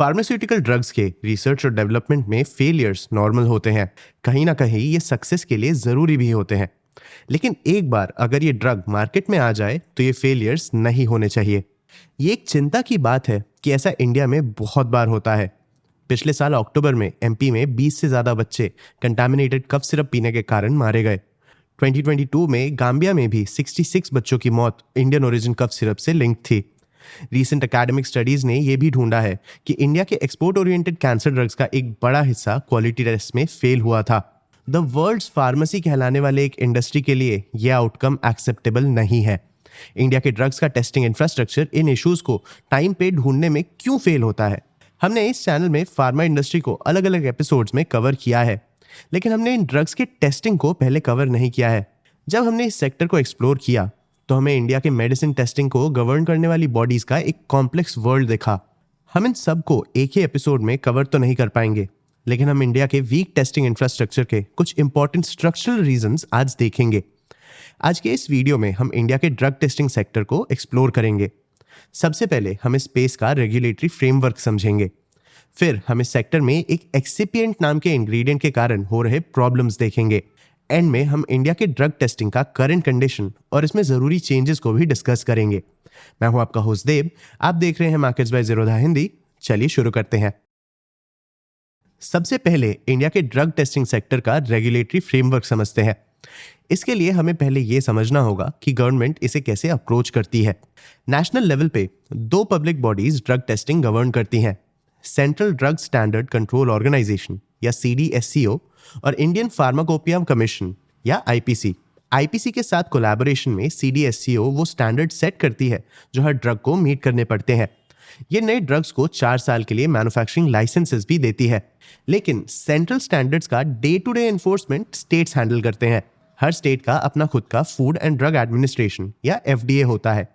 Pharmaceutical drugs के research और development में फेलियर्स नॉर्मल होते हैं। कहीं ना कहीं ये सक्सेस के लिए ज़रूरी भी होते हैं। लेकिन एक बार अगर ये ड्रग मार्केट में आ जाए तो ये फेलियर्स नहीं होने चाहिए। ये एक चिंता की बात है कि ऐसा इंडिया में बहुत बार होता है। पिछले साल अक्टूबर में एमपी में 20 से ज़्यादा बच्चे कंटामिनेटेड कफ सिरप पीने के कारण मारे गए। 2022 में गाम्बिया में भी 66 बच्चों की मौत इंडियन ओरिजिन कफ सिरप से लिंक थी। रीसेंट एकेडमिक स्टडीज ने यह भी ढूंढा है कि इंडिया के एक्सपोर्ट ओरिएंटेड कैंसर ड्रग्स का एक बड़ा हिस्सा क्वालिटी टेस्ट में फेल हुआ था। द वर्ल्ड्स फार्मेसी कहलाने वाले एक इंडस्ट्री के लिए यह आउटकम एक्सेप्टेबल नहीं है। इंडिया के ड्रग्स का टेस्टिंग इंफ्रास्ट्रक्चर इन इश्यूज को टाइम पे ढूंढने में क्यों फेल होता है। हमने इस चैनल में फार्मा इंडस्ट्री को अलग अलग एपिसोड्स में कवर किया है, लेकिन हमने इन ड्रग्स के टेस्टिंग को पहले कवर नहीं किया है। जब हमने इस सेक्टर को एक्सप्लोर किया तो हमें इंडिया के मेडिसिन टेस्टिंग को गवर्न करने वाली बॉडीज का एक कॉम्प्लेक्स वर्ल्ड दिखा। हम इन सब को एक ही एपिसोड में कवर तो नहीं कर पाएंगे, लेकिन हम इंडिया के वीक टेस्टिंग इंफ्रास्ट्रक्चर के कुछ इंपॉर्टेंट स्ट्रक्चरल रीजंस आज देखेंगे। आज के इस वीडियो में हम इंडिया के ड्रग टेस्टिंग सेक्टर को एक्सप्लोर करेंगे। सबसे पहले हम इस स्पेस का रेगुलेटरी फ्रेमवर्क समझेंगे। फिर हम इस सेक्टर में एक एक्सिपिएंट नाम के इंग्रेडिएंट के कारण हो रहे प्रॉब्लम्स देखेंगे। एंड में हम इंडिया के ड्रग टेस्टिंग का करंट कंडीशन और इसमें जरूरी चेंजेस को भी डिस्कस करेंगे। मैं हूं आपका होस्ट देव, आप देख रहे हैं मार्केट्स बाय ज़ीरोधा हिंदी। चलिए शुरू करते हैं। सबसे पहले इंडिया के ड्रग टेस्टिंग सेक्टर का रेगुलेटरी फ्रेमवर्क समझते हैं। इसके लिए हमें पहले यह समझना होगा कि गवर्नमेंट इसे कैसे अप्रोच करती है। नेशनल लेवल पे दो public bodies drug testing govern करती हैं, central drug standard control organisation या CDSCO और इंडियन फार्माकोपिया कमीशन या IPC। IPC के साथ कोलैबोरेशन में CDSCO वो स्टैंडर्ड सेट करती है जो हर ड्रग को मीट करने पड़ते हैं। ये नए ड्रग्स को 4 साल के लिए मैन्युफैक्चरिंग लाइसेंसेस भी देती है, लेकिन सेंट्रल स्टैंडर्ड्स का day to day enforcement states handle करते हैं। हर स्टेट का अपना खुद का फूड एंड ड्रग एडमिनिस्ट्रेशन या FDA होता है।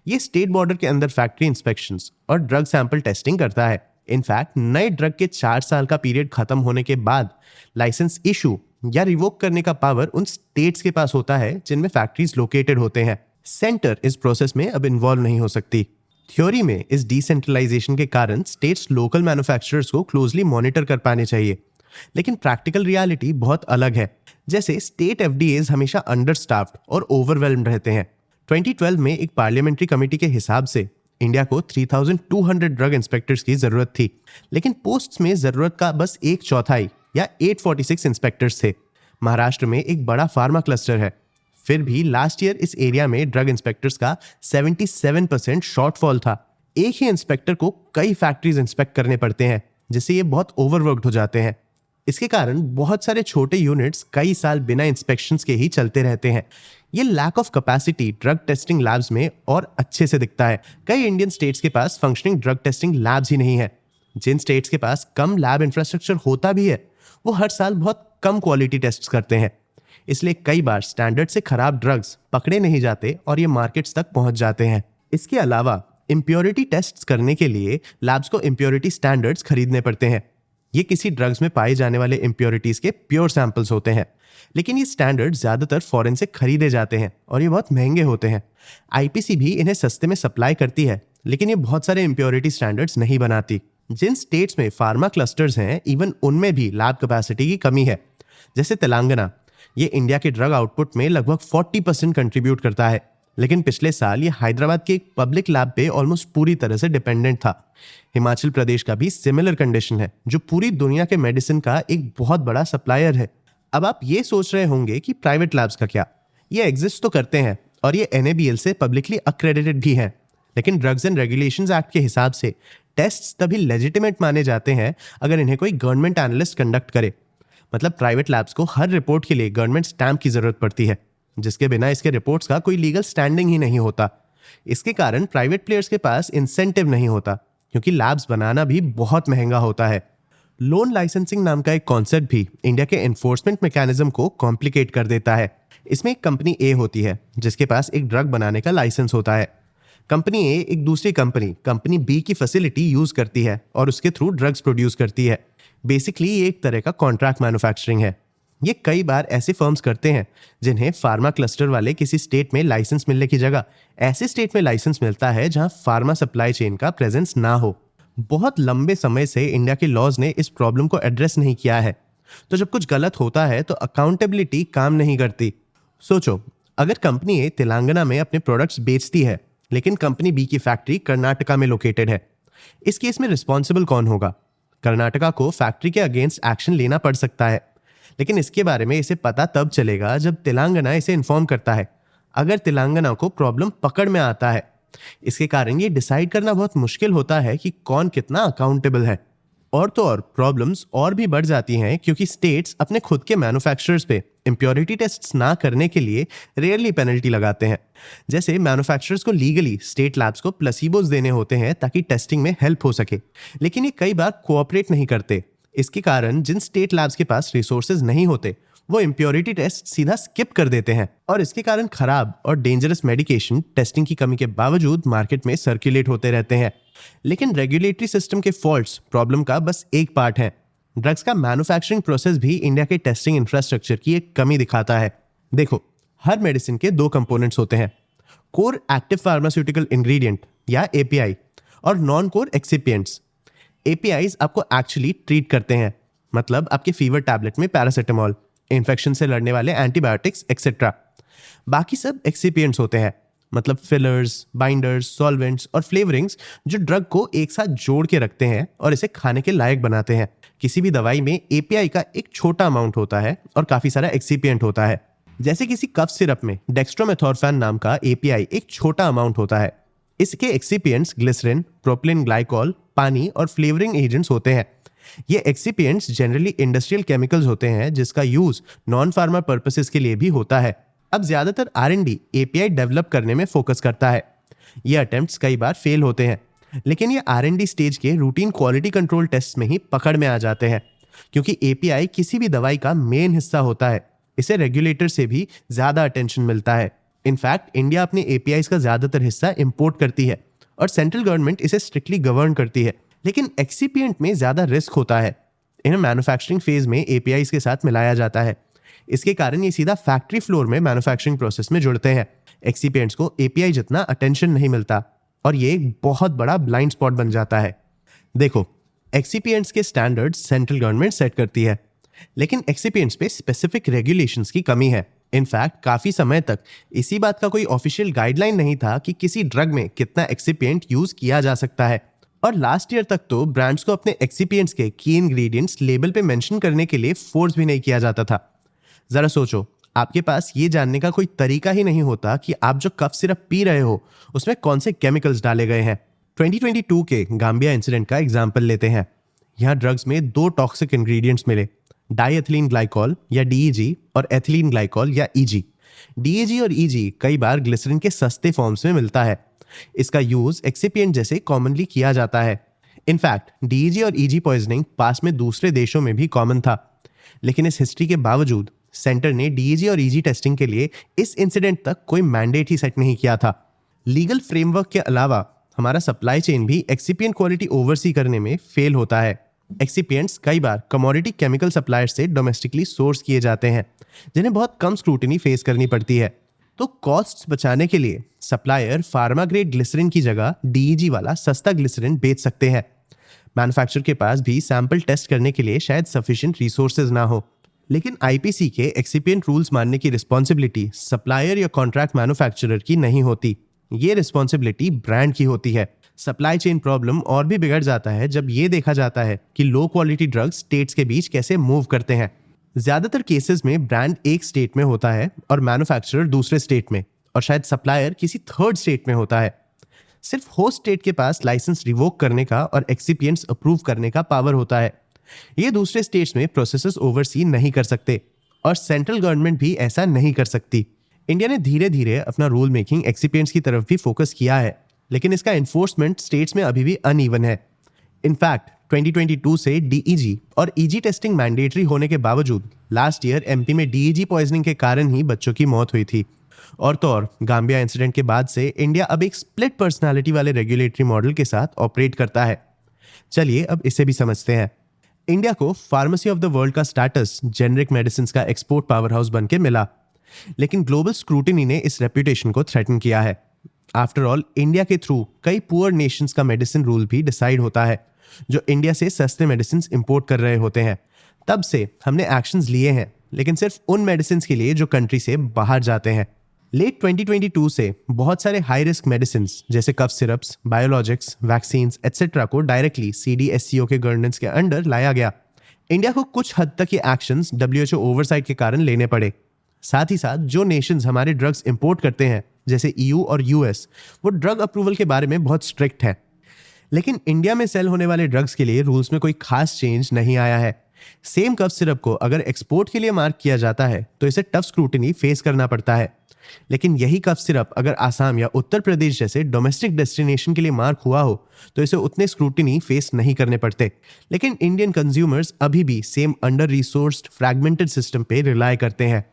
ये स्टेट बॉर्डर के अंदर फैक्ट्री इंस्पेक्शंस और ड्रग सैंपल टेस्टिंग करता है। इनफैक्ट नए ड्रग के 4 साल का पीरियड खत्म होने के बाद लाइसेंस इशू या रिवोक करने का पावर उन स्टेट्स के पास होता है जिनमें फैक्ट्रीज लोकेटेड होते हैं। सेंटर इस प्रोसेस में अब इन्वॉल्व नहीं हो सकती। थ्योरी में इस डिसेंट्रलाइजेशन के कारण स्टेट्स लोकल मैन्युफैक्चरर्स को क्लोजली मॉनिटर कर पाने चाहिए, लेकिन प्रैक्टिकल रियलिटी बहुत अलग है। जैसे स्टेट FDAs हमेशा अंडरस्टाफ्ड और ओवरवेल्म्ड रहते हैं। 2012 में एक पार्लियामेंट्री कमेटी के हिसाब से इंडिया को 3200 ड्रग इंस्पेक्टर्स की जरूरत थी, लेकिन पोस्ट्स में जरूरत का बस 1/4 या 846 इंस्पेक्टर्स थे। महाराष्ट्र में एक बड़ा फार्मा क्लस्टर है, फिर भी लास्ट ईयर इस एरिया में ड्रग इंस्पेक्टर्स का 77% शॉर्टफॉल था। एक ही इंस्पेक्टर को कई फैक्ट्रीज इंस्पेक्ट करने पड़ते हैं, जिससे ये बहुत ओवरवर्कड हो जाते हैं। इसके कारण बहुत सारे छोटे यूनिट्स कई साल बिना इंस्पेक्शंस के ही चलते रहते हैं। ये lack of capacity drug testing labs में और अच्छे से दिखता है। कई इंडियन स्टेट्स के पास फंक्शनिंग ड्रग टेस्टिंग लैब्स ही नहीं है। जिन स्टेट्स के पास कम लैब इंफ्रास्ट्रक्चर होता भी है, वो हर साल बहुत कम क्वालिटी टेस्ट करते हैं। इसलिए कई बार स्टैंडर्ड से खराब ड्रग्स पकड़े नहीं जाते और ये मार्केट्स तक पहुंच जाते हैं। इसके अलावा इम्प्योरिटी टेस्ट करने के लिए लैब्स को इम्प्योरिटी स्टैंडर्ड्स खरीदने पड़ते हैं। ये किसी ड्रग्स में पाए जाने वाले इम्प्योरिटीज के प्योर सैंपल्स होते हैं, लेकिन ये स्टैंडर्ड ज्यादातर फॉरेन से खरीदे जाते हैं और ये बहुत महंगे होते हैं। IPC भी इन्हें सस्ते में सप्लाई करती है, लेकिन ये बहुत सारे इम्प्योरिटी स्टैंडर्ड्स नहीं बनाती। जिन स्टेट्स में फार्मा क्लस्टर्स हैं, इवन उनमें भी लैब कैपेसिटी की कमी है। जैसे तेलंगाना, ये इंडिया के ड्रग आउटपुट में लगभग 40% कंट्रीब्यूट करता है, लेकिन पिछले साल ये हैदराबाद के एक पब्लिक लैब पे ऑलमोस्ट पूरी तरह से डिपेंडेंट था। हिमाचल प्रदेश का भी सिमिलर कंडीशन है, जो पूरी दुनिया के मेडिसिन का एक बहुत बड़ा सप्लायर है। अब आप ये सोच रहे होंगे कि प्राइवेट लैब्स का क्या? ये एग्जिस्ट तो करते हैं और ये NABL से पब्लिकली अक्रेडिटेड भी हैं, लेकिन ड्रग्स एंड रेगुलेशंस एक्ट के हिसाब से टेस्ट्स तभी लेजिटिमेट माने जाते हैं अगर इन्हें कोई गवर्नमेंट एनालिस्ट कंडक्ट करे। मतलब प्राइवेट लैब्स को हर रिपोर्ट के लिए गवर्नमेंट स्टैम्प की जरूरत पड़ती है, जिसके बिना इसके रिपोर्ट्स का कोई लीगल स्टैंडिंग ही नहीं होता। इसके कारण प्राइवेट प्लेयर्स के पास इंसेंटिव नहीं होता, क्योंकि लैब्स बनाना भी बहुत महंगा होता है। लोन लाइसेंसिंग नाम का एक कॉन्सेप्ट भी इंडिया के एनफोर्समेंट मैकेनिज्म को कॉम्प्लिकेट कर देता है। इसमें एक कंपनी A होती है जिसके पास एक ड्रग बनाने का लाइसेंस होता है। कंपनी A एक दूसरी कंपनी B की फैसिलिटी यूज करती है और उसके थ्रू ड्रग्स प्रोड्यूस करती है। बेसिकली ये एक तरह का कॉन्ट्रैक्ट मैन्युफैक्चरिंग है। ये कई बार ऐसे फर्म्स करते हैं जिन्हें फार्मा क्लस्टर वाले किसी स्टेट में लाइसेंस मिलने की जगह ऐसे स्टेट में लाइसेंस मिलता है जहां फार्मा सप्लाई चेन का प्रेजेंस ना हो। बहुत लंबे समय से इंडिया के लॉज ने इस प्रॉब्लम को एड्रेस नहीं किया है। तो जब कुछ गलत होता है तो अकाउंटेबिलिटी काम नहीं करती। सोचो, अगर कंपनी ए तेलंगाना में अपने प्रोडक्ट्स बेचती है लेकिन कंपनी बी की फैक्ट्री कर्नाटका में लोकेटेड है, इस केस में रिस्पॉन्सिबल कौन होगा? कर्नाटका को फैक्ट्री के अगेंस्ट एक्शन लेना पड़ सकता है, लेकिन इसके बारे में इसे पता तब चलेगा जब तेलंगाना इसे इन्फॉर्म करता है, अगर तेलंगाना को प्रॉब्लम पकड़ में आता है। इसके कारण ये डिसाइड करना बहुत मुश्किल होता है कि कौन कितना अकाउंटेबल है। और तो और प्रॉब्लम्स और भी बढ़ जाती हैं क्योंकि स्टेट्स अपने खुद के मैन्युफैक्चरर्स पे इम्प्योरिटी टेस्ट्स ना करने के लिए रेयरली पेनल्टी लगाते हैं। जैसे मैन्युफैक्चरर्स को लीगली स्टेट लैब्स को प्लेसिबोज देने होते हैं ताकि टेस्टिंग में हेल्प हो सके, लेकिन ये कई बार कोऑपरेट नहीं करते। इसके कारण जिन स्टेट लैब्स के पास रिसोर्सेज नहीं होते वो इम्प्योरिटी टेस्ट सीधा स्किप कर देते हैं, और इसके कारण खराब और डेंजरस मेडिकेशन टेस्टिंग की कमी के बावजूद मार्केट में सर्कुलेट होते रहते हैं। लेकिन रेगुलेटरी सिस्टम के फॉल्ट्स प्रॉब्लम का बस एक पार्ट है। ड्रग्स का मैन्युफैक्चरिंग प्रोसेस भी इंडिया के टेस्टिंग इंफ्रास्ट्रक्चर की एक कमी दिखाता है। देखो, हर मेडिसिन के दो कंपोनेंट्स होते हैं, कोर एक्टिव फार्मास्यूटिकल इंग्रेडिएंट या एपीआई और नॉन कोर एक्सिपिएंट्स। एपीआईज आपको एक्चुअली ट्रीट करते हैं, मतलब आपके फीवर टैबलेट में पैरासिटामोल, इन्फेक्शन से लड़ने वाले एंटीबायोटिक्स एक्सेट्रा। बाकी सब एक्सिपिएंट्स होते हैं, मतलब फिलर्स, बाइंडर्स, सॉल्वेंट्स और फ्लेवरिंग्स जो ड्रग को एक साथ जोड़ के रखते हैं और इसे खाने के लायक बनाते हैं। किसी भी दवाई में एपीआई का एक छोटा अमाउंट होता है और काफी सारा एक्सिपिएंट होता है। जैसे किसी कफ सिरप में डेक्स्ट्रोमेथोर्फैन नाम का एपीआई एक छोटा अमाउंट होता है। इसके एक्सिपिएंट्स ग्लिसरीन, प्रोपिलीन ग्लाइकॉल, पानी और फ्लेवरिंग एजेंट्स होते हैं। ये एक्सिपिएंट्स जनरली इंडस्ट्रियल केमिकल्स होते हैं जिसका यूज नॉन फार्मा पर्पसेस के लिए भी होता है। अब ज्यादातर आर&डी एपीआई डेवलप करने में फोकस करता है। ये अटेम्प्ट्स कई बार फेल होते हैं, लेकिन ये आर&डी स्टेज के रूटीन क्वालिटी कंट्रोल टेस्ट में ही पकड़ में आ जाते हैं, क्योंकि एपीआई किसी भी दवाई का मेन हिस्सा होता है। इसे रेगुलेटर से भी ज्यादा अटेंशन मिलता है। इनफैक्ट इंडिया अपने एपीआईज का ज्यादातर हिस्सा इंपोर्ट करती है और सेंट्रल गवर्नमेंट इसे स्ट्रिक्टली गवर्न करती है। लेकिन एक्सिपिएंट में ज्यादा रिस्क होता है। इन्हें मैन्युफैक्चरिंग फेज में एपीआईज के साथ मिलाया जाता है। इसके कारण ये सीधा फैक्ट्री फ्लोर में मैन्युफैक्चरिंग प्रोसेस में जुड़ते हैं। एक्सिपिएंट्स को एपीआई जितना अटेंशन नहीं मिलता और ये एक बहुत बड़ा ब्लाइंड स्पॉट बन जाता है। देखो, एक्सिपिएंट्स के स्टैंडर्ड्स सेंट्रल गवर्नमेंट सेट करती है, लेकिन एक्सिपिएंट्स पे स्पेसिफिक रेगुलेशंस की कमी है। इनफैक्ट काफी समय तक इसी बात का कोई ऑफिशियल गाइडलाइन नहीं था कि किसी ड्रग में कितना एक्सिपिएंट यूज किया जा सकता है। और लास्ट ईयर तक तो ब्रांड्स को अपने एक्सिपिएंट्स के की इंग्रेडिएंट्स लेबल पे मेंशन करने के लिए फोर्स भी नहीं किया जाता था। जरा सोचो, आपके पास ये जानने का कोई तरीका ही नहीं होता कि आप जो कफ सिरप पी रहे हो उसमें कौन से केमिकल्स डाले गए हैं। 2022 के गाम्बिया इंसिडेंट का एग्जाम्पल लेते हैं। यहाँ ड्रग्स में दो टॉक्सिक इंग्रेडिएंट्स मिले, डाईएथिलीन ग्लाइकॉल या डीईजी और एथिलीन ग्लाइकॉल या ईजी। डीईजी और ईजी कई बार ग्लिसरीन के सस्ते फॉर्म्स में मिलता है। इसका यूज एक्सिपिएंट जैसे कॉमनली किया जाता है। इनफैक्ट डीईजी और ईजी पॉइजनिंग पास में दूसरे देशों में भी कॉमन था, लेकिन इस हिस्ट्री के बावजूद सेंटर ने डीईजी और ईजी टेस्टिंग के लिए इस इंसिडेंट तक कोई मैंडेट ही सेट नहीं किया था। लीगल फ्रेमवर्क के अलावा हमारा सप्लाई चेन भी एक्सिपिएंट क्वालिटी ओवरसी करने में फेल होता है। एक्सिपिएंट्स कई बार कमोडिटी केमिकल सप्लायर से डोमेस्टिकली सोर्स किए जाते हैं, जिन्हें बहुत कम स्क्रूटिनी फेस करनी पड़ती है। तो कॉस्ट्स बचाने के लिए सप्लायर फार्मा ग्रेड ग्लिसरीन की जगह डीईजी वाला सस्ता ग्लिसरीन बेच सकते हैं। मैन्युफैक्चरर के पास भी सैंपल टेस्ट करने के लिए शायद सफिशिएंट रिसोर्सेज ना हो, लेकिन आईपीसी के एक्सिपिएंट रूल्स मानने की रिस्पॉन्सिबिलिटी सप्लायर या कॉन्ट्रैक्ट मैन्युफैक्चरर की नहीं होती। ये रिस्पॉन्सिबिलिटी ब्रांड की होती है। सप्लाई चेन प्रॉब्लम और भी बिगड़ जाता है जब ये देखा जाता है कि लो क्वालिटी ड्रग्स स्टेट्स के बीच कैसे मूव करते हैं। ज्यादातर केसेस में ब्रांड एक स्टेट में होता है और मैन्युफैक्चरर दूसरे स्टेट में, और शायद सप्लायर किसी थर्ड स्टेट में होता है। सिर्फ होस्ट स्टेट के पास लाइसेंस रिवोक करने का और एक्सिपिएंट्स अप्रूव करने का पावर होता है। ये दूसरे स्टेट्स में प्रोसेसेस ओवरसी नहीं कर सकते और सेंट्रल गवर्नमेंट भी ऐसा नहीं कर सकती। इंडिया ने धीरे धीरे अपना रूल मेकिंग एक्सिपिएंट्स की तरफ भी फोकस किया है, लेकिन इसका एनफोर्समेंट स्टेट्स में अभी भी अनइवन है। इनफैक्ट 2022 से डीईजी और ईजी टेस्टिंग मैंडेटरी होने के बावजूद लास्ट ईयर एमपी में डीईजी पॉइजनिंग के कारण ही बच्चों की मौत हुई थी। और तो और गाम्बिया इंसिडेंट के बाद से इंडिया अब एक स्प्लिट पर्सनालिटी वाले रेगुलेटरी मॉडल के साथ ऑपरेट करता है। चलिए अब इसे भी समझते हैं। इंडिया को फार्मेसी ऑफ द वर्ल्ड का स्टेटस जेनरिक मेडिसिन का एक्सपोर्ट पावर हाउस बन के मिला, लेकिन ग्लोबल स्क्रूटिनी ने इस रेपुटेशन को थ्रेटन किया है। आफ्टर ऑल इंडिया के थ्रू कई पुअर नेशंस का मेडिसिन रूल भी डिसाइड होता है, जो इंडिया से सस्ते मेडिसिन इंपोर्ट कर रहे होते हैं। तब से हमने एक्शंस लिए हैं, लेकिन सिर्फ उन मेडिसिन के लिए जो कंट्री से बाहर जाते हैं। लेट 2022 से बहुत सारे हाई रिस्क मेडिसिन जैसे कफ सिरप्स, बायोलॉजिक्स, वैक्सीन्स एटसेट्रा को डायरेक्टली CDSCO के गवर्नेंस के अंडर लाया गया। इंडिया को कुछ हद तक ये एक्शंस WHO ओवरसाइट के कारण लेने पड़े। साथ ही साथ जो नेशंस हमारे ड्रग्स इंपोर्ट करते हैं जैसे EU और US, वो ड्रग अप्रूवल के बारे में बहुत स्ट्रिक्ट है। लेकिन इंडिया में सेल होने वाले ड्रग्स के लिए रूल्स में कोई खास चेंज नहीं आया है। सेम कफ सिरप को अगर एक्सपोर्ट के लिए मार्क किया जाता है तो इसे टफ स्क्रूटिनी फेस करना पड़ता है। लेकिन यही कफ सिरप अगर आसाम या उत्तर प्रदेश जैसे डोमेस्टिक डेस्टिनेशन के लिए मार्क हुआ हो तो इसे उतने स्क्रूटिनी फेस नहीं करने पड़ते। लेकिन इंडियन कंज्यूमर्स अभी भी same under resourced fragmented system पे रिलाय करते हैं।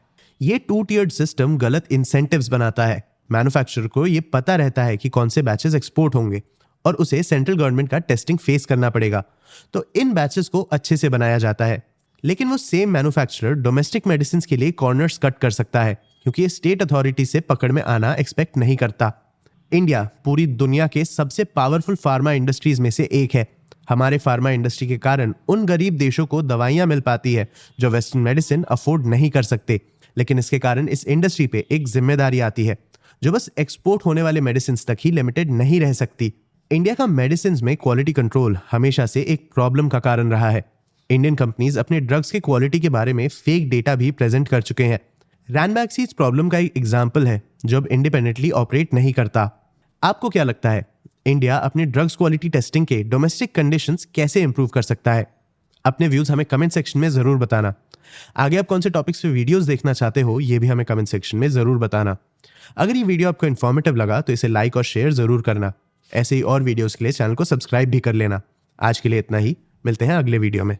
ये 2-tiered सिस्टम गलत इंसेंटिव्स बनाता है। मैन्युफैक्चरर को ये पता रहता है कि कौन से बैचेस एक्सपोर्ट होंगे और उसे सेंट्रल गवर्नमेंट का टेस्टिंग फेस करना पड़ेगा, तो इन बैचेस को अच्छे से बनाया जाता है। लेकिन वो सेम मैन्युफैक्चरर डोमेस्टिक मेडिसिन के लिए कॉर्नर्स कट कर सकता है, क्योंकि ये स्टेट अथॉरिटी से पकड़ में आना एक्सपेक्ट नहीं करता। इंडिया पूरी दुनिया के सबसे पावरफुल फार्मा इंडस्ट्रीज में से एक है। हमारे फार्मा इंडस्ट्री के कारण उन गरीब देशों को दवाइयां मिल पाती है जो वेस्टर्न मेडिसिन अफोर्ड नहीं कर सकते। लेकिन इसके कारण इस इंडस्ट्री पे एक जिम्मेदारी आती है जो बस एक्सपोर्ट होने वाले मेडिसिन तक ही लिमिटेड नहीं रह सकती। इंडिया का मेडिसिन में क्वालिटी कंट्रोल हमेशा से एक प्रॉब्लम का कारण रहा है। इंडियन कंपनीज अपने ड्रग्स के क्वालिटी के बारे में फेक डेटा भी प्रेजेंट कर चुके हैं। रैनबैक्सीज प्रॉब्लम का एक एग्जाम्पल है जो अब इंडिपेंडेंटली ऑपरेट नहीं करता। आपको क्या लगता है, इंडिया अपने ड्रग्स क्वालिटी टेस्टिंग के डोमेस्टिक कंडीशंस कैसे इंप्रूव कर सकता है? अपने व्यूज हमें कमेंट सेक्शन में जरूर बताना। आगे आप कौन से टॉपिक्स पे वीडियोस देखना चाहते हो ये भी हमें कमेंट सेक्शन में जरूर बताना। अगर ये वीडियो आपको इन्फॉर्मेटिव लगा तो इसे लाइक और शेयर जरूर करना। ऐसे ही और वीडियोस के लिए चैनल को सब्सक्राइब भी कर लेना। आज के लिए इतना ही, मिलते हैं अगले वीडियो में।